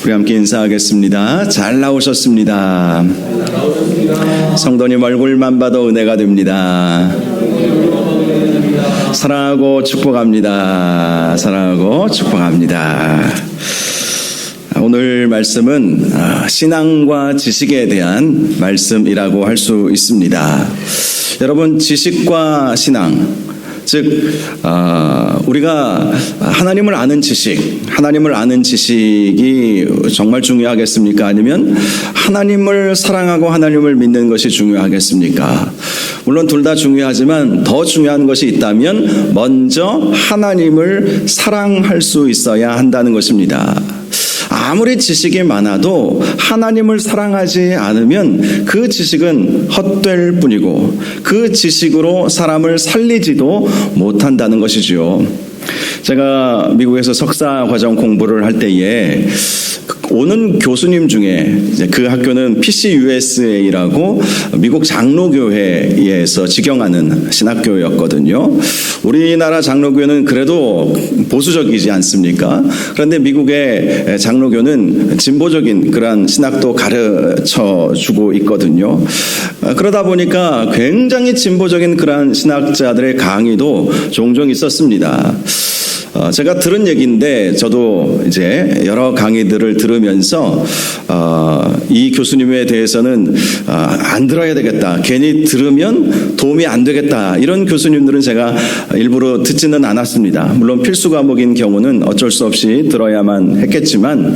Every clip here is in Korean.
우리 함께 인사하겠습니다. 잘 나오셨습니다. 성도님 얼굴만 봐도 은혜가 됩니다. 사랑하고 축복합니다. 사랑하고 축복합니다. 오늘 말씀은 신앙과 지식에 대한 말씀이라고 할 수 있습니다. 여러분, 지식과 신앙, 즉 우리가 하나님을 아는 지식이 정말 중요하겠습니까? 아니면 하나님을 사랑하고 하나님을 믿는 것이 중요하겠습니까? 물론 둘 다 중요하지만 더 중요한 것이 있다면 먼저 하나님을 사랑할 수 있어야 한다는 것입니다. 아무리 지식이 많아도 하나님을 사랑하지 않으면 그 지식은 헛될 뿐이고 그 지식으로 사람을 살리지도 못한다는 것이지요. 제가 미국에서 석사 과정 공부를 할 때에 오는 교수님 중에 그 학교는 PCUSA라고 미국 장로교회에서 직영하는 신학교였거든요. 우리나라 장로교회는 그래도 보수적이지 않습니까? 그런데 미국의 장로교는 진보적인 그런 신학도 가르쳐 주고 있거든요. 그러다 보니까 굉장히 진보적인 그런 신학자들의 강의도 종종 있었습니다. 제가 들은 얘기인데 저도 이제 여러 강의들을 들으면서 이 교수님에 대해서는 안 들어야 되겠다, 괜히 들으면 도움이 안 되겠다, 이런 교수님들은 제가 일부러 듣지는 않았습니다. 물론 필수 과목인 경우는 어쩔 수 없이 들어야만 했겠지만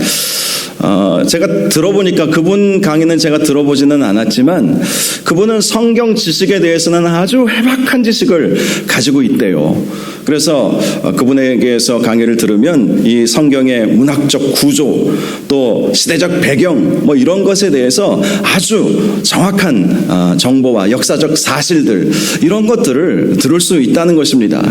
제가 들어보니까 그분 강의는 제가 들어보지는 않았지만 그분은 성경 지식에 대해서는 아주 해박한 지식을 가지고 있대요. 그래서 그분에게서 강의를 들으면 이 성경의 문학적 구조, 또 시대적 배경, 이런 것에 대해서 아주 정확한 정보와 역사적 사실들, 이런 것들을 들을 수 있다는 것입니다.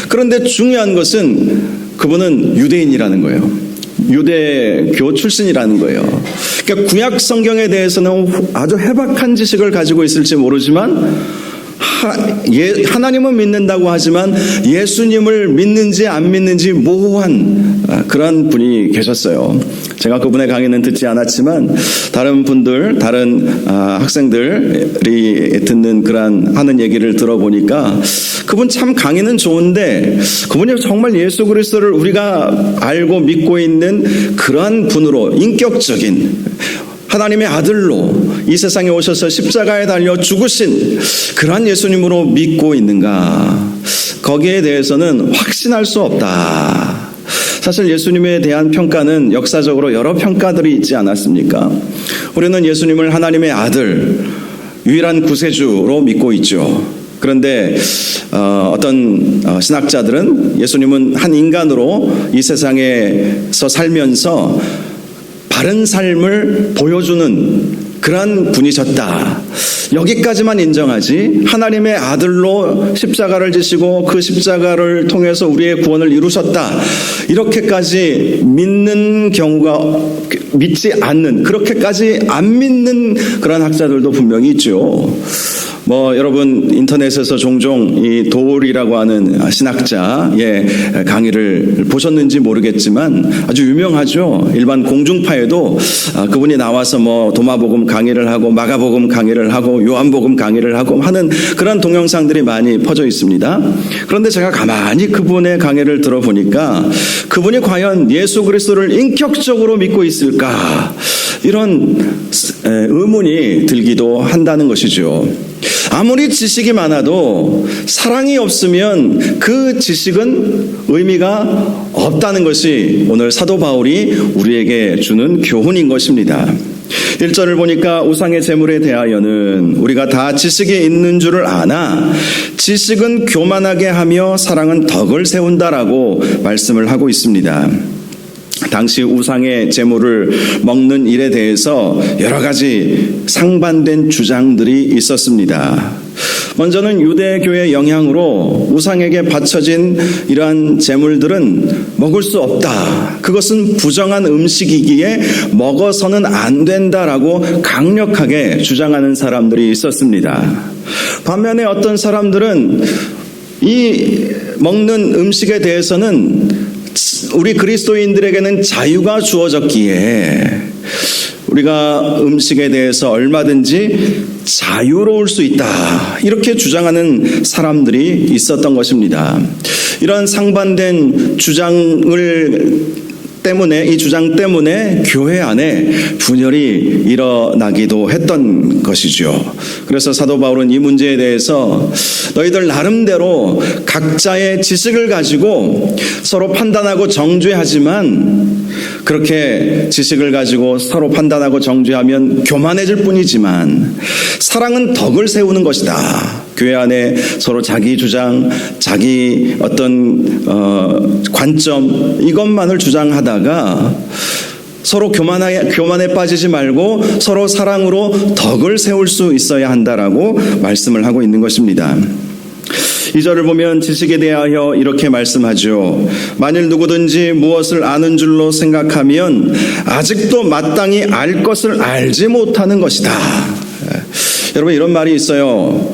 그런데 중요한 것은 그분은 유대인이라는 거예요. 유대교 출신이라는 거예요. 그러니까 구약 성경에 대해서는 아주 해박한 지식을 가지고 있을지 모르지만 하나님은 믿는다고 하지만 예수님을 믿는지 안 믿는지 모호한 그런 분이 계셨어요. 제가 그분의 강의는 듣지 않았지만 다른 분들, 다른 학생들이 듣는 그런 하는 얘기를 들어보니까 그분 참 강의는 좋은데 그분이 정말 예수 그리스도를 우리가 알고 믿고 있는 그러한 분으로, 인격적인 하나님의 아들로 이 세상에 오셔서 십자가에 달려 죽으신 그러한 예수님으로 믿고 있는가? 거기에 대해서는 확신할 수 없다. 사실 예수님에 대한 평가는 역사적으로 여러 평가들이 있지 않았습니까? 우리는 예수님을 하나님의 아들, 유일한 구세주로 믿고 있죠. 그런데 어떤 신학자들은 예수님은 한 인간으로 이 세상에서 살면서 바른 삶을 보여주는 그러한 분이셨다. 여기까지만 인정하지 하나님의 아들로 십자가를 지시고 그 십자가를 통해서 우리의 구원을 이루셨다, 이렇게까지 믿는 경우가, 믿지 않는, 그렇게까지 안 믿는 그런 학자들도 분명히 있죠. 여러분 인터넷에서 종종 이 도울이라고 하는 신학자의 강의를 보셨는지 모르겠지만 아주 유명하죠. 일반 공중파에도 그분이 나와서 도마복음 강의를 하고 마가복음 강의를 하고 요한복음 강의를 하고 하는 그런 동영상들이 많이 퍼져 있습니다. 그런데 제가 가만히 그분의 강의를 들어보니까 그분이 과연 예수 그리스도를 인격적으로 믿고 있을까, 이런 의문이 들기도 한다는 것이죠. 아무리 지식이 많아도 사랑이 없으면 그 지식은 의미가 없다는 것이 오늘 사도 바울이 우리에게 주는 교훈인 것입니다. 1절을 보니까 우상의 제물에 대하여는 우리가 다 지식이 있는 줄을 아나 지식은 교만하게 하며 사랑은 덕을 세운다라고 말씀을 하고 있습니다. 당시 우상의 제물을 먹는 일에 대해서 여러 가지 상반된 주장들이 있었습니다. 먼저는 유대교의 영향으로 우상에게 바쳐진 이러한 제물들은 먹을 수 없다, 그것은 부정한 음식이기에 먹어서는 안 된다라고 강력하게 주장하는 사람들이 있었습니다. 반면에 어떤 사람들은 이 먹는 음식에 대해서는 우리 그리스도인들에게는 자유가 주어졌기에 우리가 음식에 대해서 얼마든지 자유로울 수 있다, 이렇게 주장하는 사람들이 있었던 것입니다. 이런 상반된 이 주장 때문에 교회 안에 분열이 일어나기도 했던 것이죠. 그래서 사도 바울은 이 문제에 대해서 너희들 나름대로 각자의 지식을 가지고 서로 판단하고 정죄하지만, 그렇게 지식을 가지고 서로 판단하고 정죄하면 교만해질 뿐이지만 사랑은 덕을 세우는 것이다. 교회 안에 서로 자기 주장, 자기 어떤 관점, 이것만을 주장하다가 서로 교만에 빠지지 말고 서로 사랑으로 덕을 세울 수 있어야 한다라고 말씀을 하고 있는 것입니다. 2절을 보면 지식에 대하여 이렇게 말씀하죠. 만일 누구든지 무엇을 아는 줄로 생각하면 아직도 마땅히 알 것을 알지 못하는 것이다. 여러분, 이런 말이 있어요.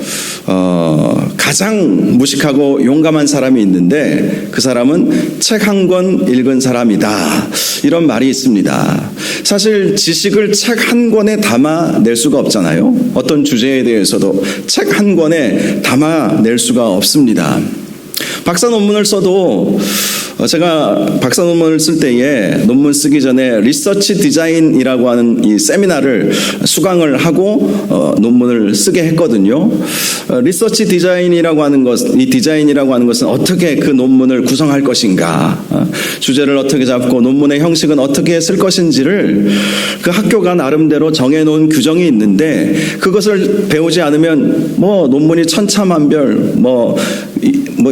가장 무식하고 용감한 사람이 있는데 그 사람은 책 한 권 읽은 사람이다, 이런 말이 있습니다. 사실 지식을 책 한 권에 담아낼 수가 없잖아요. 어떤 주제에 대해서도 책 한 권에 담아낼 수가 없습니다. 박사 논문을 써도 제가 박사 논문을 쓸 때에 논문 쓰기 전에 리서치 디자인이라고 하는 이 세미나를 수강을 하고 논문을 쓰게 했거든요. 리서치 디자인이라고 하는 이 디자인이라고 하는 것은 어떻게 그 논문을 구성할 것인가, 주제를 어떻게 잡고 논문의 형식은 어떻게 쓸 것인지를 그 학교가 나름대로 정해놓은 규정이 있는데, 그것을 배우지 않으면 논문이 천차만별,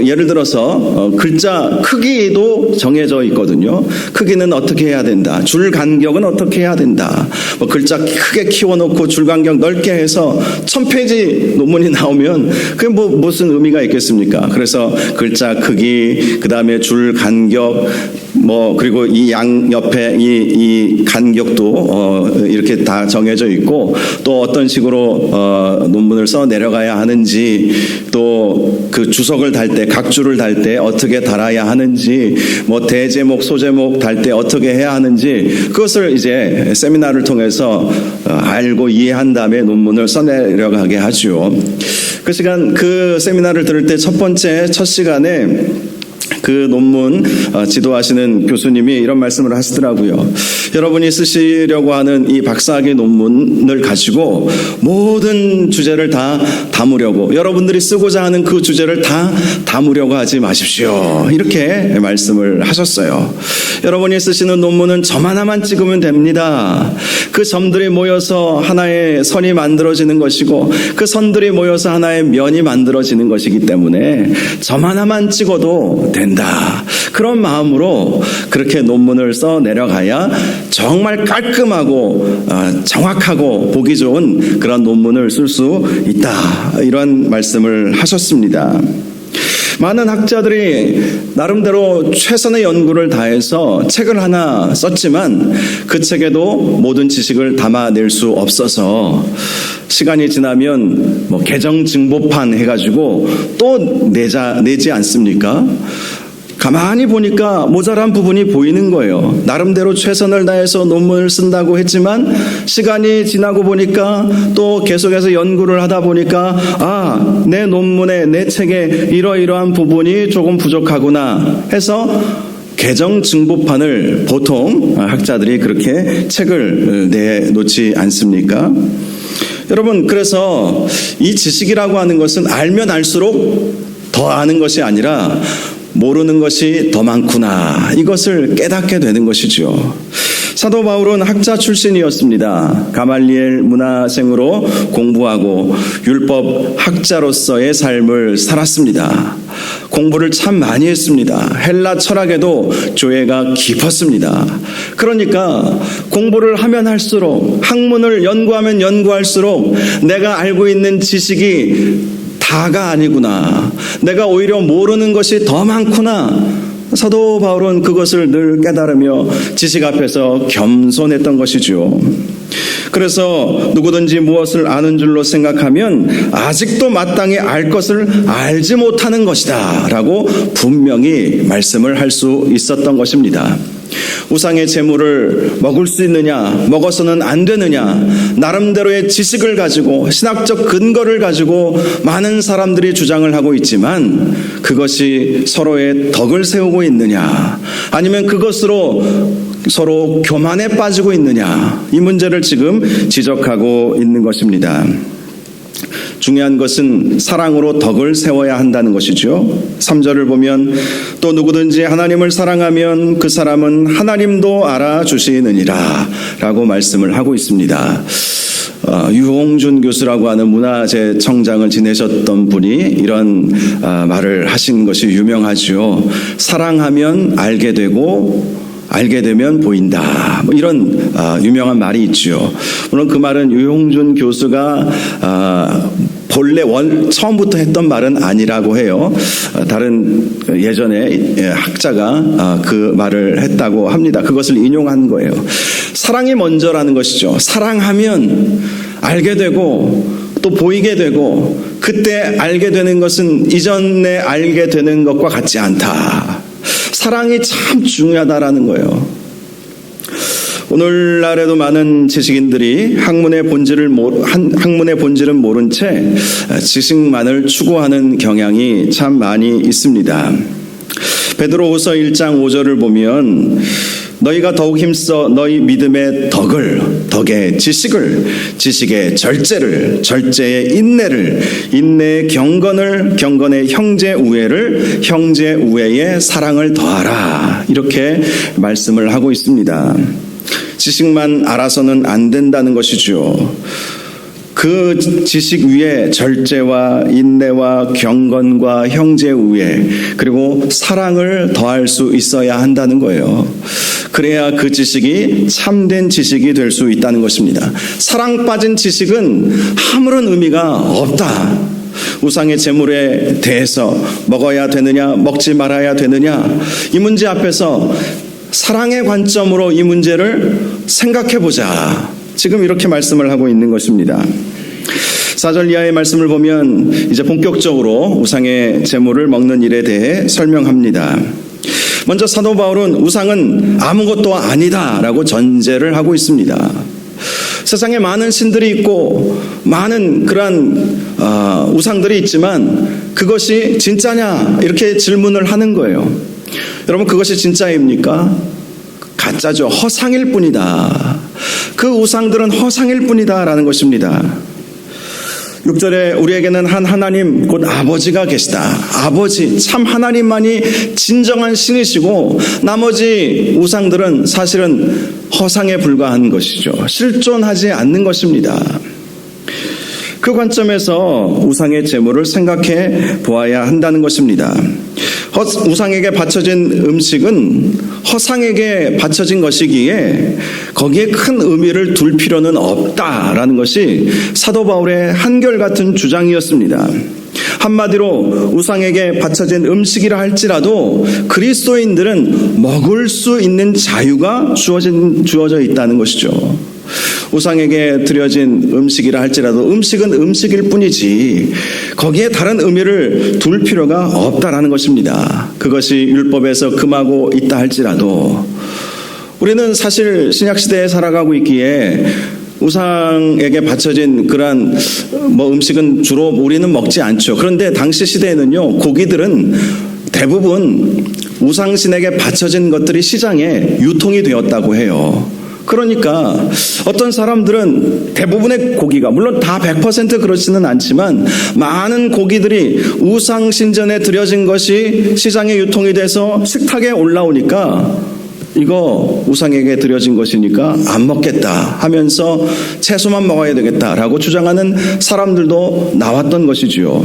예를 들어서 글자 크기도 정해져 있거든요. 크기는 어떻게 해야 된다, 줄 간격은 어떻게 해야 된다, 글자 크게 키워놓고 줄 간격 넓게 해서 1000페이지 논문이 나오면 그게 무슨 의미가 있겠습니까? 그래서 글자 크기, 그 다음에 줄 간격, 그리고 이 양옆에 이 간격도 이렇게 다 정해져 있고, 또 어떤 식으로 논문을 써 내려가야 하는지, 또 그 주석을 달 때, 각주를 달 때 어떻게 달아야 하는지, 대제목, 소제목 달 때 어떻게 해야 하는지, 그것을 이제 세미나를 통해서 알고 이해한 다음에 논문을 써 내려가게 하죠. 그 세미나를 들을 때 첫 시간에 그 논문 지도하시는 교수님이 이런 말씀을 하시더라고요. 여러분이 쓰시려고 하는 이 박사학위 논문을 가지고 모든 주제를 다 담으려고, 여러분들이 쓰고자 하는 그 주제를 다 담으려고 하지 마십시오, 이렇게 말씀을 하셨어요. 여러분이 쓰시는 논문은 점 하나만 찍으면 됩니다. 그 점들이 모여서 하나의 선이 만들어지는 것이고, 그 선들이 모여서 하나의 면이 만들어지는 것이기 때문에 점 하나만 찍어도 된다. 그런 마음으로 그렇게 논문을 써 내려가야 정말 깔끔하고 정확하고 보기 좋은 그런 논문을 쓸 수 있다, 이런 말씀을 하셨습니다. 많은 학자들이 나름대로 최선의 연구를 다해서 책을 하나 썼지만 그 책에도 모든 지식을 담아낼 수 없어서 시간이 지나면 개정증보판 해가지고 또 내지 않습니까? 가만히 보니까 모자란 부분이 보이는 거예요. 나름대로 최선을 다해서 논문을 쓴다고 했지만 시간이 지나고 보니까, 또 계속해서 연구를 하다 보니까 내 논문에, 내 책에 이러이러한 부분이 조금 부족하구나 해서 개정증보판을 보통 학자들이 그렇게 책을 내놓지 않습니까? 여러분, 그래서 이 지식이라고 하는 것은 알면 알수록 더 아는 것이 아니라 모르는 것이 더 많구나, 이것을 깨닫게 되는 것이죠. 사도 바울은 학자 출신이었습니다. 가말리엘 문화생으로 공부하고 율법 학자로서의 삶을 살았습니다. 공부를 참 많이 했습니다. 헬라 철학에도 조예가 깊었습니다. 그러니까 공부를 하면 할수록, 학문을 연구하면 연구할수록 내가 알고 있는 지식이 다가 아니구나, 내가 오히려 모르는 것이 더 많구나, 사도 바울은 그것을 늘 깨달으며 지식 앞에서 겸손했던 것이죠. 그래서 누구든지 무엇을 아는 줄로 생각하면 아직도 마땅히 알 것을 알지 못하는 것이다 라고 분명히 말씀을 할 수 있었던 것입니다. 우상의 제물을 먹을 수 있느냐, 먹어서는 안 되느냐, 나름대로의 지식을 가지고 신학적 근거를 가지고 많은 사람들이 주장을 하고 있지만 그것이 서로의 덕을 세우고 있느냐, 아니면 그것으로 서로 교만에 빠지고 있느냐, 이 문제를 지금 지적하고 있는 것입니다. 중요한 것은 사랑으로 덕을 세워야 한다는 것이죠. 3절을 보면 또 누구든지 하나님을 사랑하면 그 사람은 하나님도 알아주시느니라 라고 말씀을 하고 있습니다. 유홍준 교수라고 하는 문화재 청장을 지내셨던 분이 이런 말을 하신 것이 유명하죠. 사랑하면 알게 되고 알게 되면 보인다. 뭐 이런 유명한 말이 있죠. 물론 그 말은 유홍준 교수가 본래 처음부터 했던 말은 아니라고 해요. 다른 예전에 학자가 그 말을 했다고 합니다. 그것을 인용한 거예요. 사랑이 먼저라는 것이죠. 사랑하면 알게 되고 또 보이게 되고 그때 알게 되는 것은 이전에 알게 되는 것과 같지 않다. 사랑이 참 중요하다라는 거예요. 오늘날에도 많은 지식인들이 학문의 본질은 모른 채 지식만을 추구하는 경향이 참 많이 있습니다. 베드로후서 1장 5절을 보면 너희가 더욱 힘써 너희 믿음의 덕의 지식을, 지식의 절제를, 절제의 인내를, 인내의 경건을, 경건의 형제 우애를, 형제 우애의 사랑을 더하라. 이렇게 말씀을 하고 있습니다. 지식만 알아서는 안 된다는 것이죠. 그 지식 위에 절제와 인내와 경건과 형제 우애 그리고 사랑을 더할 수 있어야 한다는 거예요. 그래야 그 지식이 참된 지식이 될 수 있다는 것입니다. 사랑 빠진 지식은 아무런 의미가 없다. 우상의 제물에 대해서 먹어야 되느냐 먹지 말아야 되느냐 이 문제 앞에서 사랑의 관점으로 이 문제를 생각해보자. 지금 이렇게 말씀을 하고 있는 것입니다. 4절 이하의 말씀을 보면 이제 본격적으로 우상의 제물을 먹는 일에 대해 설명합니다. 먼저 사도 바울은 우상은 아무것도 아니다 라고 전제를 하고 있습니다. 세상에 많은 신들이 있고 많은 그러한 우상들이 있지만 그것이 진짜냐 이렇게 질문을 하는 거예요. 여러분 그것이 진짜입니까? 가짜죠. 허상일 뿐이다. 그 우상들은 허상일 뿐이다 라는 것입니다. 6절에 우리에게는 한 하나님 곧 아버지가 계시다. 아버지 참 하나님만이 진정한 신이시고 나머지 우상들은 사실은 허상에 불과한 것이죠. 실존하지 않는 것입니다. 그 관점에서 우상의 제물을 생각해 보아야 한다는 것입니다. 우상에게 바쳐진 음식은 허상에게 바쳐진 것이기에 거기에 큰 의미를 둘 필요는 없다라는 것이 사도 바울의 한결같은 주장이었습니다. 한마디로 우상에게 바쳐진 음식이라 할지라도 그리스도인들은 먹을 수 있는 자유가 주어져 있다는 것이죠. 우상에게 드려진 음식이라 할지라도 음식은 음식일 뿐이지 거기에 다른 의미를 둘 필요가 없다라는 것입니다. 그것이 율법에서 금하고 있다 할지라도 우리는 사실 신약시대에 살아가고 있기에 우상에게 바쳐진 그러한 음식은 주로 우리는 먹지 않죠. 그런데 당시 시대에는요 고기들은 대부분 우상신에게 바쳐진 것들이 시장에 유통이 되었다고 해요. 그러니까 어떤 사람들은 대부분의 고기가 물론 다 100% 그렇지는 않지만 많은 고기들이 우상신전에 드려진 것이 시장에 유통이 돼서 식탁에 올라오니까 이거 우상에게 드려진 것이니까 안 먹겠다 하면서 채소만 먹어야 되겠다라고 주장하는 사람들도 나왔던 것이지요.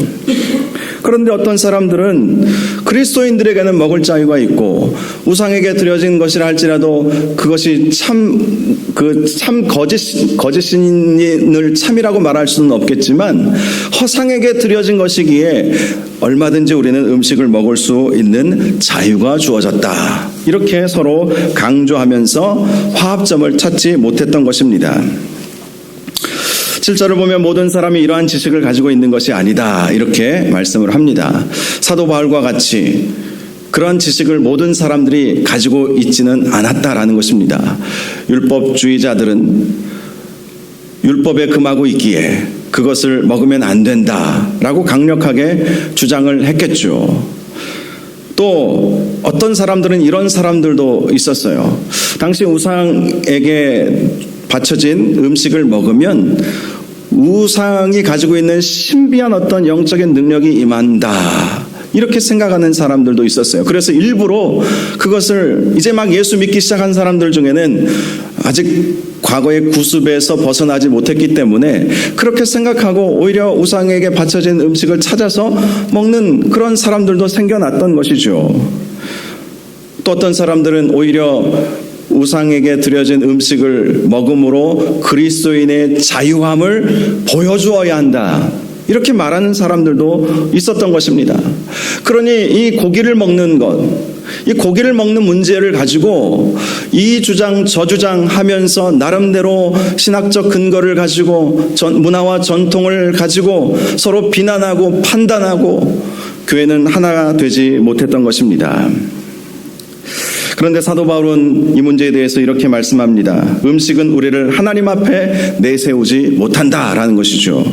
그런데 어떤 사람들은 그리스도인들에게는 먹을 자유가 있고 우상에게 드려진 것이라 할지라도 그것이 참 그 참 거짓 신을 참이라고 말할 수는 없겠지만 허상에게 드려진 것이기에 얼마든지 우리는 음식을 먹을 수 있는 자유가 주어졌다. 이렇게 서로 강조하면서 화합점을 찾지 못했던 것입니다. 7절을 보면 모든 사람이 이러한 지식을 가지고 있는 것이 아니다. 이렇게 말씀을 합니다. 사도 바울과 같이 그러한 지식을 모든 사람들이 가지고 있지는 않았다라는 것입니다. 율법주의자들은 율법에 금하고 있기에 그것을 먹으면 안 된다라고 강력하게 주장을 했겠죠. 또 어떤 사람들은 이런 사람들도 있었어요. 당시 우상에게 바쳐진 음식을 먹으면 우상이 가지고 있는 신비한 어떤 영적인 능력이 임한다. 이렇게 생각하는 사람들도 있었어요. 그래서 일부러 그것을 이제 막 예수 믿기 시작한 사람들 중에는 아직 과거의 구습에서 벗어나지 못했기 때문에 그렇게 생각하고 오히려 우상에게 바쳐진 음식을 찾아서 먹는 그런 사람들도 생겨났던 것이죠. 또 어떤 사람들은 오히려 우상에게 드려진 음식을 먹음으로 그리스도인의 자유함을 보여주어야 한다. 이렇게 말하는 사람들도 있었던 것입니다. 그러니 이 고기를 먹는 것, 이 고기를 먹는 문제를 가지고 이 주장 저 주장 하면서 나름대로 신학적 근거를 가지고 문화와 전통을 가지고 서로 비난하고 판단하고 교회는 하나가 되지 못했던 것입니다. 그런데 사도 바울은 이 문제에 대해서 이렇게 말씀합니다. 음식은 우리를 하나님 앞에 내세우지 못한다라는 것이죠.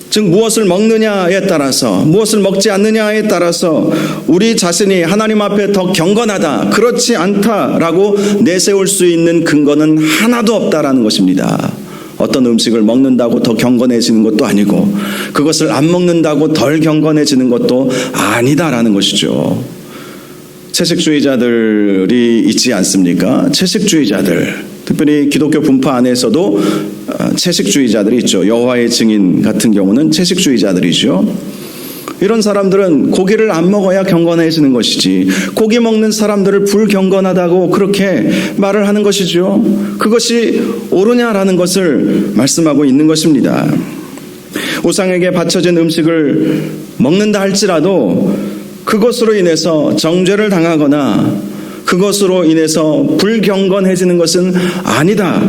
즉 무엇을 먹느냐에 따라서 무엇을 먹지 않느냐에 따라서 우리 자신이 하나님 앞에 더 경건하다, 그렇지 않다라고 내세울 수 있는 근거는 하나도 없다라는 것입니다. 어떤 음식을 먹는다고 더 경건해지는 것도 아니고 그것을 안 먹는다고 덜 경건해지는 것도 아니다라는 것이죠. 채식주의자들이 있지 않습니까? 채식주의자들, 특별히 기독교 분파 안에서도 채식주의자들이 있죠. 여호와의 증인 같은 경우는 채식주의자들이죠. 이런 사람들은 고기를 안 먹어야 경건해지는 것이지 고기 먹는 사람들을 불경건하다고 그렇게 말을 하는 것이죠. 그것이 옳으냐라는 것을 말씀하고 있는 것입니다. 우상에게 바쳐진 음식을 먹는다 할지라도 그것으로 인해서 정죄를 당하거나 그것으로 인해서 불경건해지는 것은 아니다.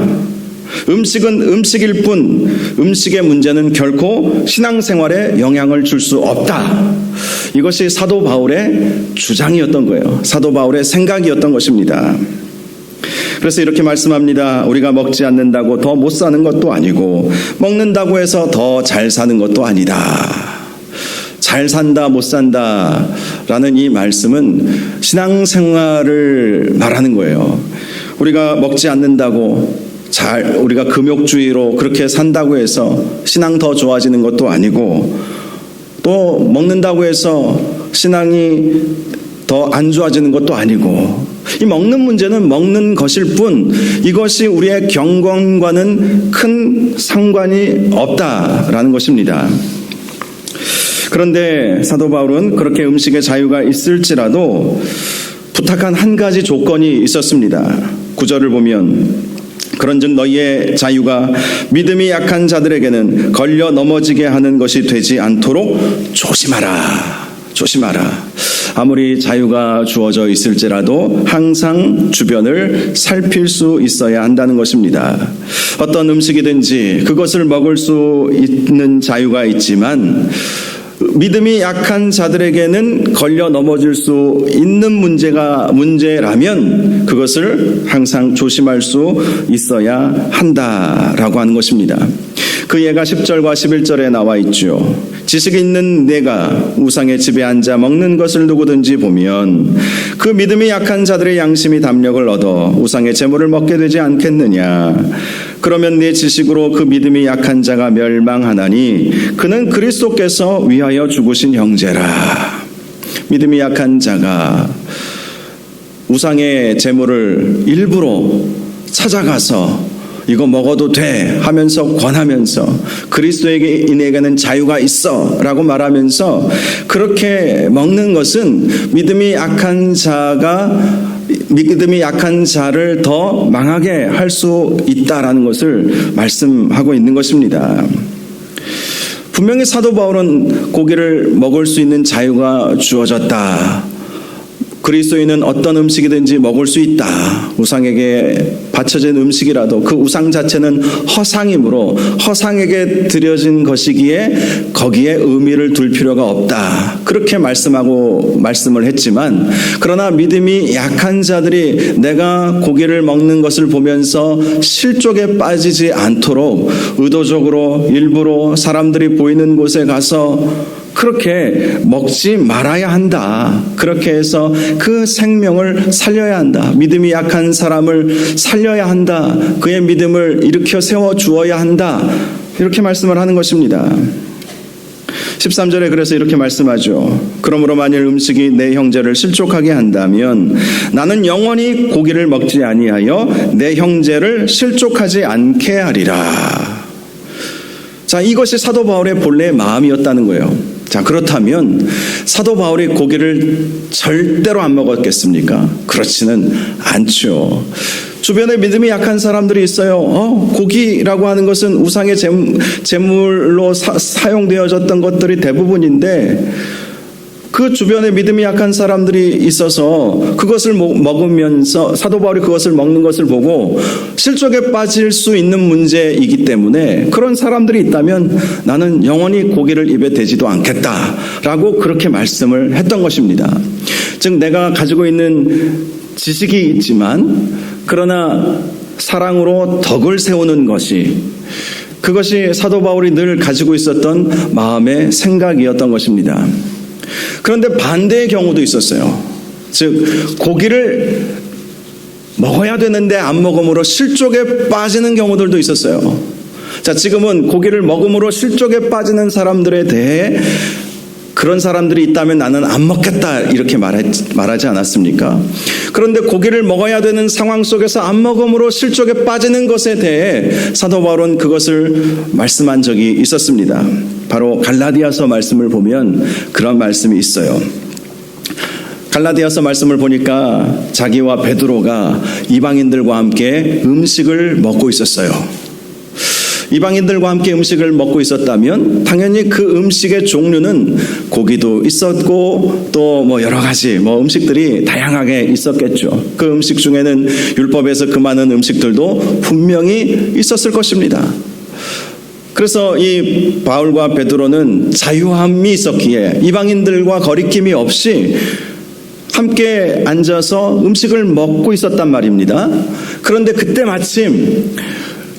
음식은 음식일 뿐 음식의 문제는 결코 신앙생활에 영향을 줄 수 없다. 이것이 사도 바울의 주장이었던 거예요. 사도 바울의 생각이었던 것입니다. 그래서 이렇게 말씀합니다. 우리가 먹지 않는다고 더 못 사는 것도 아니고 먹는다고 해서 더 잘 사는 것도 아니다. 잘 산다 못 산다 라는 이 말씀은 신앙생활을 말하는 거예요. 우리가 먹지 않는다고 우리가 금욕주의로 그렇게 산다고 해서 신앙 더 좋아지는 것도 아니고 또 먹는다고 해서 신앙이 더 안 좋아지는 것도 아니고 이 먹는 문제는 먹는 것일 뿐 이것이 우리의 경건과는 큰 상관이 없다라는 것입니다. 그런데 사도 바울은 그렇게 음식의 자유가 있을지라도 부탁한 한 가지 조건이 있었습니다. 9절을 보면 그런즉 너희의 자유가 믿음이 약한 자들에게는 걸려 넘어지게 하는 것이 되지 않도록 조심하라. 조심하라. 아무리 자유가 주어져 있을지라도 항상 주변을 살필 수 있어야 한다는 것입니다. 어떤 음식이든지 그것을 먹을 수 있는 자유가 있지만 믿음이 약한 자들에게는 걸려 넘어질 수 있는 문제라면 그것을 항상 조심할 수 있어야 한다라고 하는 것입니다. 그 예가 10절과 11절에 나와 있죠. 지식이 있는 내가 우상의 집에 앉아 먹는 것을 누구든지 보면 그 믿음이 약한 자들의 양심이 담력을 얻어 우상의 제물을 먹게 되지 않겠느냐. 그러면 내 지식으로 그 믿음이 약한 자가 멸망하나니 그는 그리스도께서 위하여 죽으신 형제라. 믿음이 약한 자가 우상의 제물을 일부러 찾아가서 이거 먹어도 돼 하면서 권하면서 그리스도인에게는 자유가 있어 라고 말하면서 그렇게 먹는 것은 믿음이 약한 자가 믿음이 약한 자를 더 망하게 할 수 있다라는 것을 말씀하고 있는 것입니다. 분명히 사도 바울은 고기를 먹을 수 있는 자유가 주어졌다. 그리스도인은 어떤 음식이든지 먹을 수 있다. 우상에게 바쳐진 음식이라도 그 우상 자체는 허상이므로 허상에게 드려진 것이기에 거기에 의미를 둘 필요가 없다. 그렇게 말씀을 했지만, 그러나 믿음이 약한 자들이 내가 고기를 먹는 것을 보면서 실족에 빠지지 않도록 의도적으로 일부러 사람들이 보이는 곳에 가서 그렇게 먹지 말아야 한다. 그렇게 해서 그 생명을 살려야 한다. 믿음이 약한 사람을 살려야 한다. 그의 믿음을 일으켜 세워 주어야 한다. 이렇게 말씀을 하는 것입니다. 13절에 그래서 이렇게 말씀하죠. 그러므로 만일 음식이 내 형제를 실족하게 한다면 나는 영원히 고기를 먹지 아니하여 내 형제를 실족하지 않게 하리라. 자, 이것이 사도 바울의 본래의 마음이었다는 거예요. 자, 그렇다면 사도 바울이 고기를 절대로 안 먹었겠습니까? 그렇지는 않죠. 주변에 믿음이 약한 사람들이 있어요. 고기라고 하는 것은 우상의 제물로 사용되어졌던 것들이 대부분인데, 그 주변에 믿음이 약한 사람들이 있어서 그것을 먹으면서 사도 바울이 그것을 먹는 것을 보고 실족에 빠질 수 있는 문제이기 때문에 그런 사람들이 있다면 나는 영원히 고기를 입에 대지도 않겠다라고 그렇게 말씀을 했던 것입니다. 즉, 내가 가지고 있는 지식이 있지만 그러나 사랑으로 덕을 세우는 것이, 그것이 사도 바울이 늘 가지고 있었던 마음의 생각이었던 것입니다. 그런데 반대의 경우도 있었어요. 즉, 고기를 먹어야 되는데 안 먹음으로 실족에 빠지는 경우들도 있었어요. 자, 지금은 고기를 먹음으로 실족에 빠지는 사람들에 대해 그런 사람들이 있다면 나는 안 먹겠다 이렇게 말하지 않았습니까? 그런데 고기를 먹어야 되는 상황 속에서 안 먹음으로 실족에 빠지는 것에 대해 사도 바울은 그것을 말씀한 적이 있었습니다. 바로 갈라디아서 말씀을 보면 그런 말씀이 있어요. 갈라디아서 말씀을 보니까 자기와 베드로가 이방인들과 함께 음식을 먹고 있었어요. 이방인들과 함께 음식을 먹고 있었다면 당연히 그 음식의 종류는 고기도 있었고 또 여러 가지 음식들이 다양하게 있었겠죠. 그 음식 중에는 율법에서 금하는 음식들도 분명히 있었을 것입니다. 그래서 이 바울과 베드로는 자유함이 있었기에 이방인들과 거리낌이 없이 함께 앉아서 음식을 먹고 있었단 말입니다. 그런데 그때 마침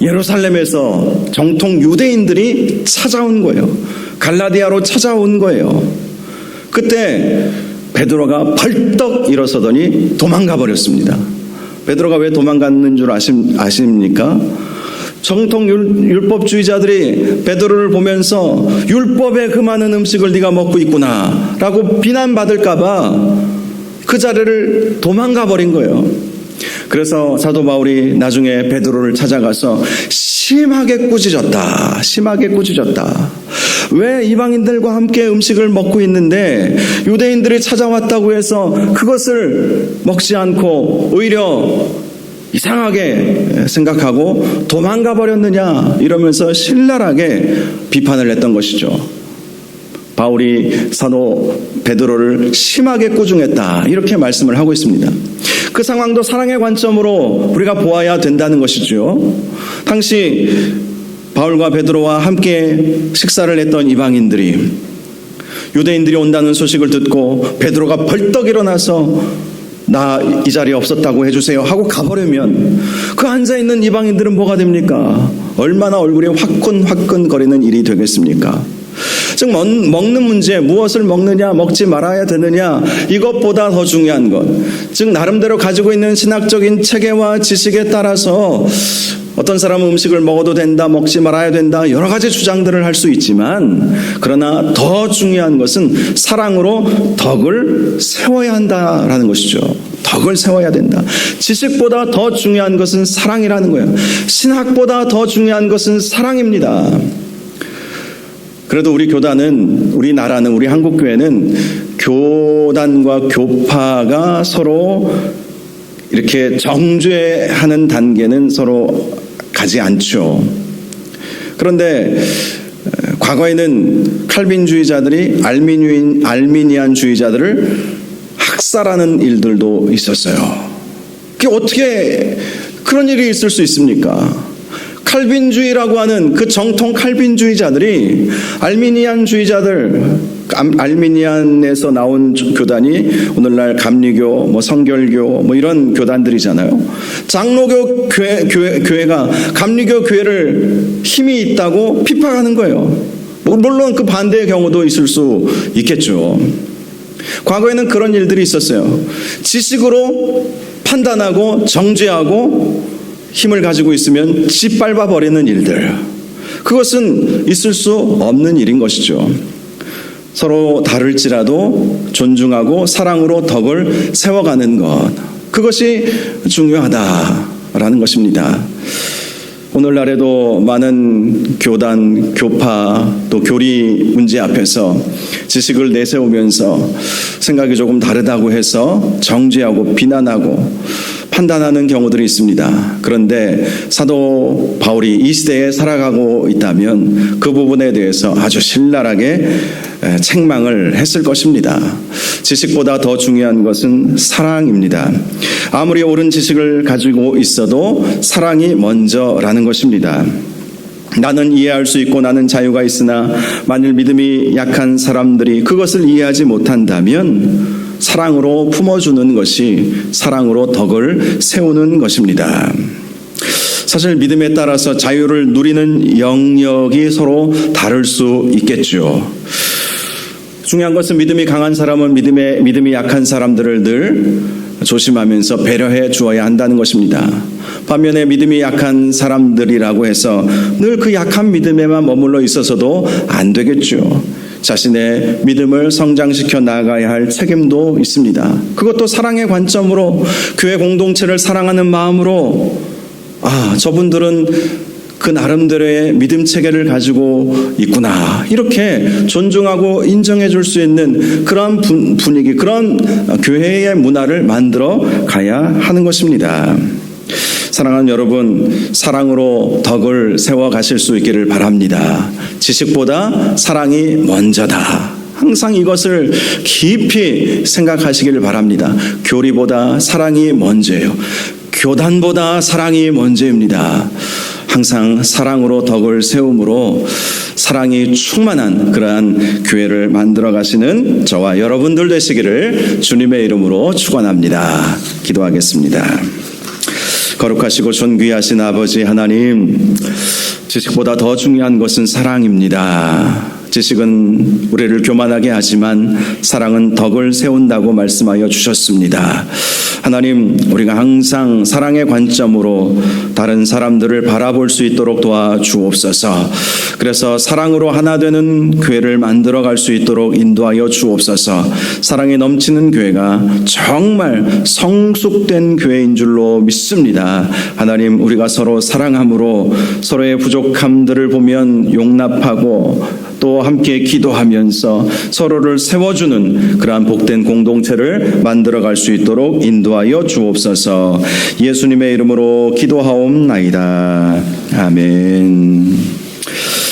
예루살렘에서 정통 유대인들이 찾아온 거예요. 갈라디아로 찾아온 거예요. 그때 베드로가 벌떡 일어서더니 도망가 버렸습니다. 베드로가 왜 도망갔는 줄 아십니까? 정통 율법주의자들이 베드로를 보면서 율법에 금하는 음식을 네가 먹고 있구나 라고 비난받을까 봐 그 자리를 도망가 버린 거예요. 그래서 사도 바울이 나중에 베드로를 찾아가서 심하게 꾸짖었다. 왜 이방인들과 함께 음식을 먹고 있는데 유대인들이 찾아왔다고 해서 그것을 먹지 않고 오히려 이상하게 생각하고 도망가 버렸느냐 이러면서 신랄하게 비판을 했던 것이죠. 바울이 사도 베드로를 심하게 꾸중했다 이렇게 말씀을 하고 있습니다. 그 상황도 사랑의 관점으로 우리가 보아야 된다는 것이죠. 당시 바울과 베드로와 함께 식사를 했던 이방인들이 유대인들이 온다는 소식을 듣고 베드로가 벌떡 일어나서 나 이 자리에 없었다고 해주세요 하고 가버리면 그 앉아있는 이방인들은 뭐가 됩니까? 얼마나 얼굴이 화끈화끈 거리는 일이 되겠습니까? 즉 먹는 문제, 무엇을 먹느냐 먹지 말아야 되느냐 이것보다 더 중요한 것, 즉 나름대로 가지고 있는 신학적인 체계와 지식에 따라서 어떤 사람은 음식을 먹어도 된다, 먹지 말아야 된다 여러 가지 주장들을 할 수 있지만 그러나 더 중요한 것은 사랑으로 덕을 세워야 한다라는 것이죠. 덕을 세워야 된다. 지식보다 더 중요한 것은 사랑이라는 거예요. 신학보다 더 중요한 것은 사랑입니다. 그래도 우리 교단은, 우리나라는, 우리 한국교회는 교단과 교파가 서로 이렇게 정죄하는 단계는 서로 가지 않죠. 그런데 과거에는 칼빈주의자들이 알미니안주의자들을 학살하는 일들도 있었어요. 그게 어떻게 그런 일이 있을 수 있습니까? 칼빈주의라고 하는 그 정통 칼빈주의자들이 알미니안에서 나온 교단이 오늘날 감리교, 성결교 이런 교단들이잖아요. 장로교 교회가 감리교 교회를 힘이 있다고 핍박하는 거예요. 물론 그 반대의 경우도 있을 수 있겠죠. 과거에는 그런 일들이 있었어요. 지식으로 판단하고 정죄하고 힘을 가지고 있으면 짓밟아 버리는 일들. 그것은 있을 수 없는 일인 것이죠. 서로 다를지라도 존중하고 사랑으로 덕을 세워가는 것. 그것이 중요하다라는 것입니다. 오늘날에도 많은 교단, 교파, 또 교리 문제 앞에서 지식을 내세우면서 생각이 조금 다르다고 해서 정죄하고 비난하고 판단하는 경우들이 있습니다. 그런데 사도 바울이 이 시대에 살아가고 있다면 그 부분에 대해서 아주 신랄하게 책망을 했을 것입니다. 지식보다 더 중요한 것은 사랑입니다. 아무리 옳은 지식을 가지고 있어도 사랑이 먼저라는 것입니다. 나는 이해할 수 있고 나는 자유가 있으나 만일 믿음이 약한 사람들이 그것을 이해하지 못한다면 사랑으로 품어주는 것이 사랑으로 덕을 세우는 것입니다. 사실 믿음에 따라서 자유를 누리는 영역이 서로 다를 수 있겠죠. 중요한 것은 믿음이 강한 사람은 믿음이 약한 사람들을 늘 조심하면서 배려해 주어야 한다는 것입니다. 반면에 믿음이 약한 사람들이라고 해서 늘 그 약한 믿음에만 머물러 있어서도 안 되겠죠. 자신의 믿음을 성장시켜 나가야 할 책임도 있습니다. 그것도 사랑의 관점으로 교회 공동체를 사랑하는 마음으로 저분들은 그 나름대로의 믿음 체계를 가지고 있구나 이렇게 존중하고 인정해 줄 수 있는 그런 분위기, 그런 교회의 문화를 만들어 가야 하는 것입니다. 사랑하는 여러분, 사랑으로 덕을 세워 가실 수 있기를 바랍니다. 지식보다 사랑이 먼저다. 항상 이것을 깊이 생각하시기를 바랍니다. 교리보다 사랑이 먼저예요. 교단보다 사랑이 먼저입니다. 항상 사랑으로 덕을 세움으로 사랑이 충만한 그러한 교회를 만들어 가시는 저와 여러분들 되시기를 주님의 이름으로 축원합니다. 기도하겠습니다. 거룩하시고 존귀하신 아버지 하나님, 지식보다 더 중요한 것은 사랑입니다. 지식은 우리를 교만하게 하지만 사랑은 덕을 세운다고 말씀하여 주셨습니다. 하나님, 우리가 항상 사랑의 관점으로 다른 사람들을 바라볼 수 있도록 도와주옵소서. 그래서 사랑으로 하나 되는 교회를 만들어갈 수 있도록 인도하여 주옵소서. 사랑이 넘치는 교회가 정말 성숙된 교회인 줄로 믿습니다. 하나님, 우리가 서로 사랑함으로 서로의 부족함들을 보면 용납하고 또 함께 기도하면서 서로를 세워주는 그러한 복된 공동체를 만들어갈 수 있도록 인도하여 주옵소서. 예수님의 이름으로 기도하옵나이다. 아멘.